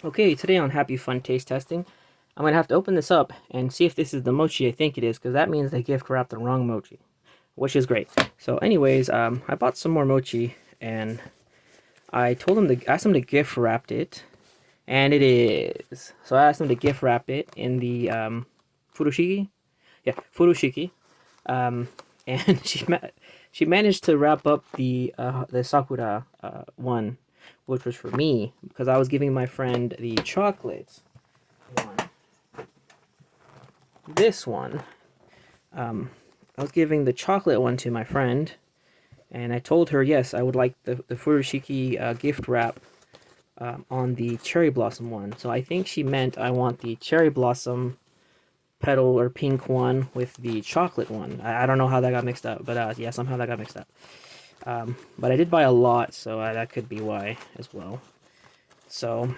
Okay, today on Happy Fun Taste Testing, I'm going to have to open this up and see if this is the mochi I think it is, because that means they gift wrapped the wrong mochi, which is great. So anyways, I bought some more mochi, and I told them to ask them to gift wrap it, and it is. So I asked them to gift wrap it in the furoshiki, yeah, furoshiki, um, and she managed to wrap up the Sakura one, which was for me because I was giving my friend the chocolates one. This one, I was giving the chocolate one to my friend, and I told her yes, I would like the furoshiki gift wrap on the cherry blossom one. So I think she meant I want the cherry blossom petal or pink one with the chocolate one. I don't know how that got mixed up, but yeah, somehow that got mixed up. But I did buy a lot, so that could be why as well. So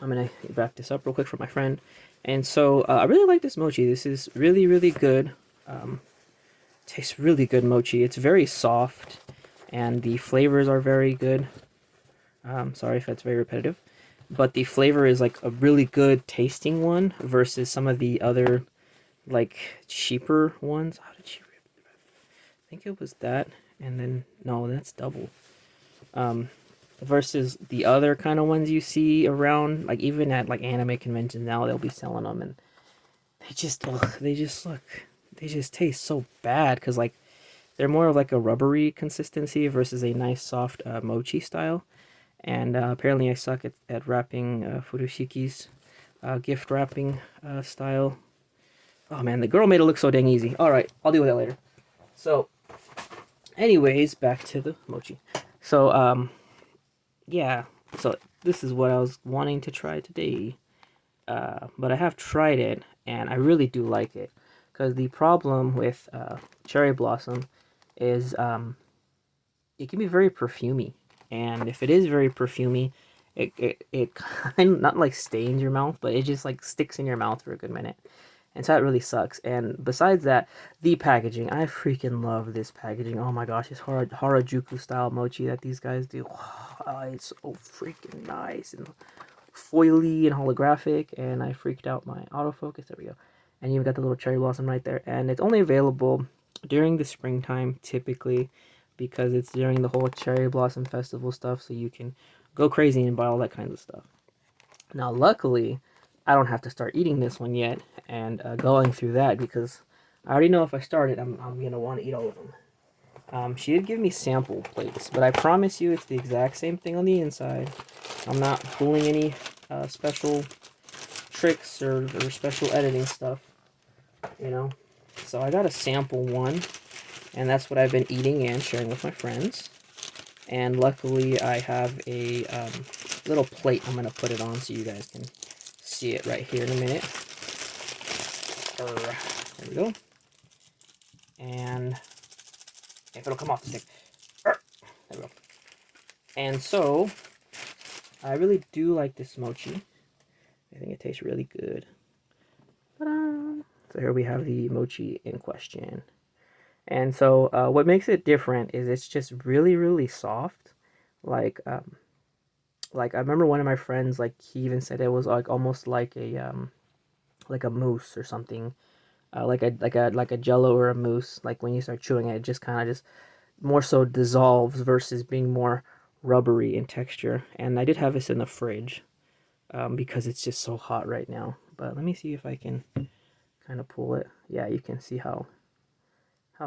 I'm gonna wrap this up real quick for my friend. And so I really like this mochi. This is really, really good. Tastes really good mochi. It's very soft, and the flavors are very good. Sorry if that's very repetitive, but the flavor is like a really good tasting one versus some of the other like cheaper ones. How did she? I think it was that, and then no, that's double. Um, versus the other kind of ones you see around, like even at like anime conventions now, they'll be selling them, and they just taste so bad because like they're more of like a rubbery consistency versus a nice soft mochi style. And apparently I suck at wrapping furushiki's gift wrapping style. Oh man, the girl made it look so dang easy. All right, I'll deal with that later. So, anyways, back to the mochi. So, yeah. So this is what I was wanting to try today. But I have tried it, and I really do like it. Because the problem with cherry blossom is it can be very perfumey. And if it is very perfumey, it kind of not like stains your mouth, but it just like sticks in your mouth for a good minute. And so that really sucks. And besides that, the packaging. I freaking love this packaging. Oh my gosh, this Harajuku style mochi that these guys do. It's so freaking nice and foily and holographic. And I freaked out my autofocus. There we go. And you've got the little cherry blossom right there. And it's only available during the springtime typically because it's during the whole cherry blossom festival stuff. So you can go crazy and buy all that kind of stuff. Now, luckily, I don't have to start eating this one yet and going through that because I already know if I start it, I'm going to want to eat all of them. She did give me sample plates, but I promise you it's the exact same thing on the inside. I'm not pulling any special tricks or special editing stuff, you know. So I got a sample one, and that's what I've been eating and sharing with my friends. And luckily, I have a little plate I'm going to put it on so you guys can see it right here in a minute. There we go. And if it'll come off the stick. There we go. And so, I really do like this mochi. I think it tastes really good. Ta-da! So here we have the mochi in question. And so, what makes it different is it's just really, really soft. Like, like I remember one of my friends, like he even said it was like almost like a mousse or something, like a Jello or a mousse. Like when you start chewing it, it just kind of just more so dissolves versus being more rubbery in texture. And I did have this in the fridge because it's just so hot right now. But let me see if I can kind of pull it. Yeah, you can see how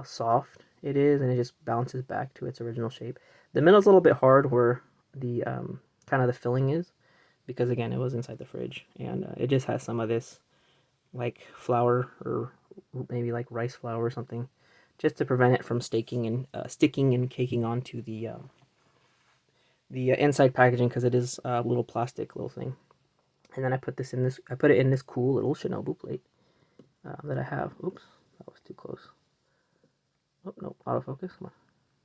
soft it is, and it just bounces back to its original shape. The middle's a little bit hard where the kind of the filling is, because again it was inside the fridge, and it just has some of this like flour or maybe like rice flour or something, just to prevent it from staking and sticking and caking onto the inside packaging because it is a little plastic little thing. And then I put this in this. I put it in this cool little Shinobu plate that I have. Oops, that was too close. Oh no, autofocus. Come on,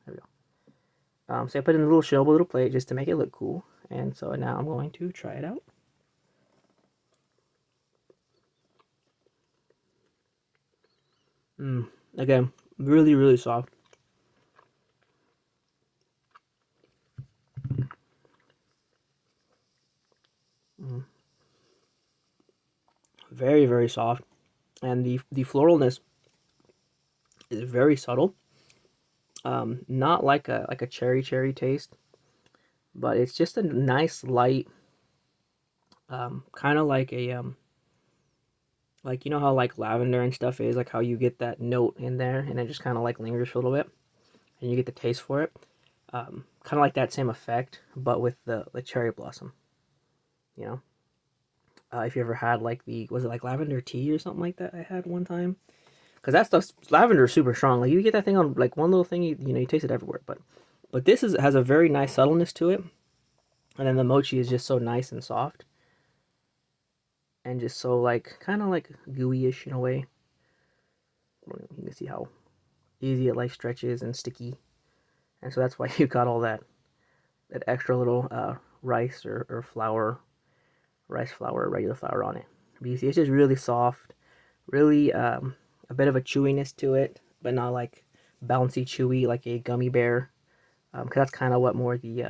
there we go. So I put in a little Shinobu little plate just to make it look cool. And so now I'm going to try it out. Again, really, really soft. Very, very soft. And the floralness is very subtle. Not like a cherry taste, but it's just a nice light, kind of like a like you know how like lavender and stuff is, like how you get that note in there and it just kind of like lingers for a little bit and you get the taste for it. Kind of like that same effect, but with the cherry blossom. You know, if you ever had like was it like lavender tea or something like that? I had one time because that stuff lavender is super strong. Like you get that thing on like one little thing, you know, you taste it everywhere. But this has a very nice subtleness to it, and then the mochi is just so nice and soft, and just so like kind of like gooey-ish in a way. You can see how easy it like stretches and sticky, and so that's why you got all that extra little rice or flour, rice flour, regular flour on it. But you see, it's just really soft, really a bit of a chewiness to it, but not like bouncy chewy like a gummy bear. Because that's kind of what more the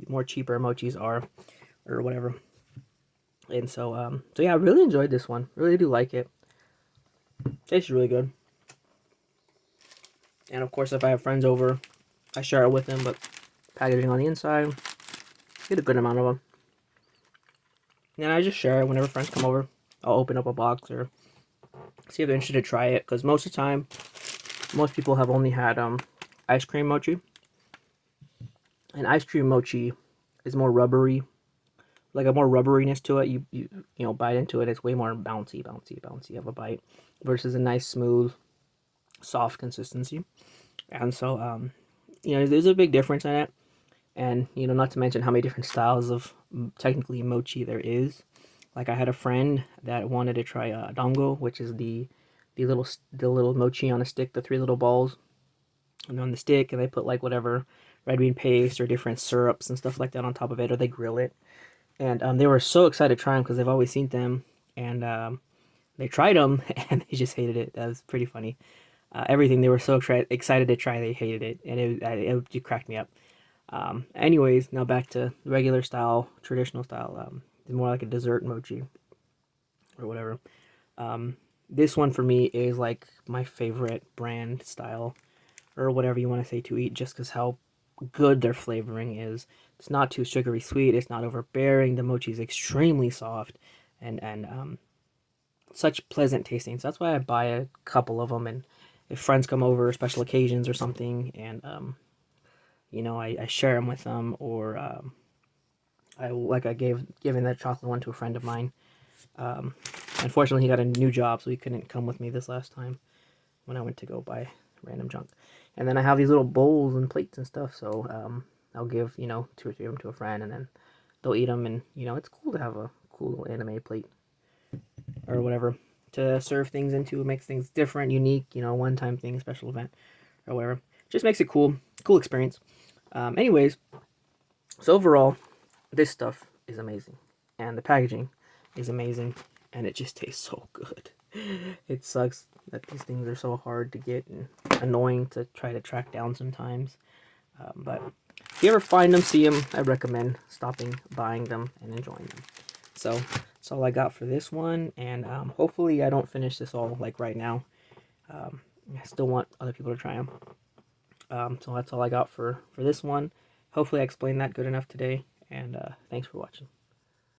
more cheaper mochis are, or whatever. And so yeah, I really enjoyed this one. Really do like it. Tastes really good. And of course, if I have friends over, I share it with them. But packaging on the inside, get a good amount of them. And I just share it whenever friends come over. I'll open up a box or see if they're interested to try it. Because most of the time, most people have only had ice cream mochi. And ice cream mochi is more rubbery, like a more rubberiness to it. You know, bite into it, it's way more bouncy of a bite versus a nice smooth, soft consistency. And so you know, there's a big difference in it. And you know, not to mention how many different styles of technically mochi there is. Like I had a friend that wanted to try dango, which is the little mochi on a stick, the three little balls, and on the stick, and they put like whatever red bean paste or different syrups and stuff like that on top of it, or they grill it. And they were so excited to try them because they've always seen them, and they tried them and they just hated it. That was pretty funny. Everything they were so excited to try, they hated it, and it cracked me up. Anyways, now back to regular style, traditional style, more like a dessert mochi or whatever. This one for me is like my favorite brand style or whatever you want to say to eat, just because how good their flavoring is. It's not too sugary sweet. It's not overbearing. The mochi is extremely soft and such pleasant tasting. So that's why I buy a couple of them, and if friends come over, special occasions or something, and you know, I share them with them, or I giving that chocolate one to a friend of mine. Unfortunately, he got a new job, so he couldn't come with me this last time when I went to go buy random junk. And then I have these little bowls and plates and stuff, so I'll give, you know, 2 or 3 of them to a friend, and then they'll eat them, and, you know, it's cool to have a cool little anime plate or whatever to serve things into. It makes things different, unique, you know, one-time thing, special event or whatever. Just makes it cool experience. Anyways, so overall, this stuff is amazing, and the packaging is amazing, and it just tastes so good. It sucks that these things are so hard to get and annoying to try to track down sometimes. But if you ever find them, see them, I recommend stopping, buying them, and enjoying them. So that's all I got for this one, and hopefully I don't finish this all like right now. I still want other people to try them. So that's all I got for this one. Hopefully I explained that good enough today, and thanks for watching.